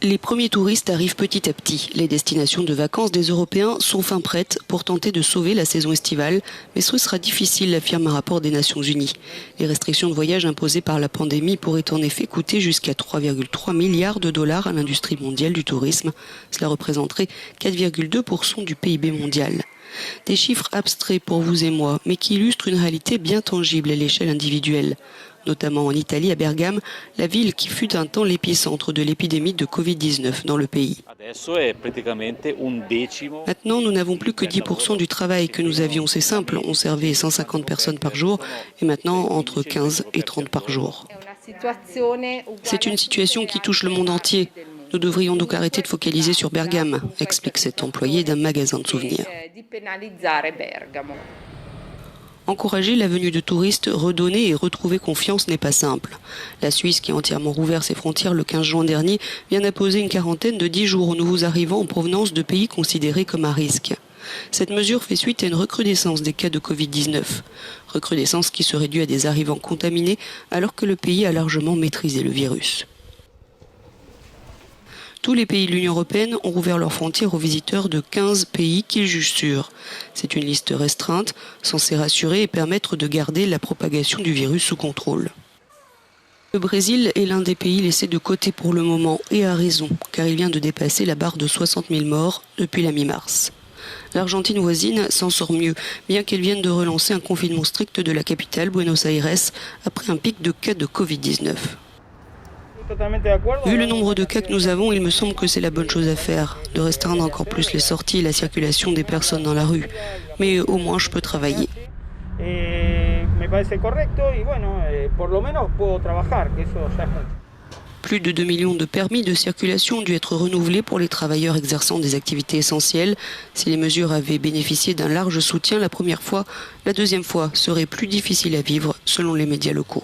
Les premiers touristes arrivent petit à petit. Les destinations de vacances des Européens sont fin prêtes pour tenter de sauver la saison estivale, mais ce sera difficile, affirme un rapport des Nations Unies. Les restrictions de voyage imposées par la pandémie pourraient en effet coûter jusqu'à 3,3 milliards de dollars à l'industrie mondiale du tourisme. Cela représenterait 4,2% du PIB mondial. Des chiffres abstraits pour vous et moi, mais qui illustrent une réalité bien tangible à l'échelle individuelle. Notamment en Italie, à Bergame, la ville qui fut un temps l'épicentre de l'épidémie de Covid-19 dans le pays. Maintenant, nous n'avons plus que 10% du travail que nous avions. C'est simple, on servait 150 personnes par jour et maintenant entre 15 et 30 par jour. C'est une situation qui touche le monde entier. Nous devrions donc arrêter de focaliser sur Bergame, explique cet employé d'un magasin de souvenirs. Encourager la venue de touristes, redonner et retrouver confiance n'est pas simple. La Suisse, qui a entièrement rouvert ses frontières le 15 juin dernier, vient d'imposer une quarantaine de 10 jours aux nouveaux arrivants en provenance de pays considérés comme à risque. Cette mesure fait suite à une recrudescence des cas de Covid-19. Recrudescence qui serait due à des arrivants contaminés alors que le pays a largement maîtrisé le virus. Tous les pays de l'Union européenne ont rouvert leurs frontières aux visiteurs de 15 pays qu'ils jugent sûrs. C'est une liste restreinte, censée rassurer et permettre de garder la propagation du virus sous contrôle. Le Brésil est l'un des pays laissés de côté pour le moment, et à raison, car il vient de dépasser la barre de 60 000 morts depuis la mi-mars. L'Argentine voisine s'en sort mieux, bien qu'elle vienne de relancer un confinement strict de la capitale, Buenos Aires, après un pic de cas de Covid-19. Vu le nombre de cas que nous avons, il me semble que c'est la bonne chose à faire, de restreindre encore plus les sorties et la circulation des personnes dans la rue. Mais au moins, je peux travailler. Plus de 2 millions de permis de circulation ont dû être renouvelés pour les travailleurs exerçant des activités essentielles. Si les mesures avaient bénéficié d'un large soutien la première fois, la deuxième fois serait plus difficile à vivre selon les médias locaux.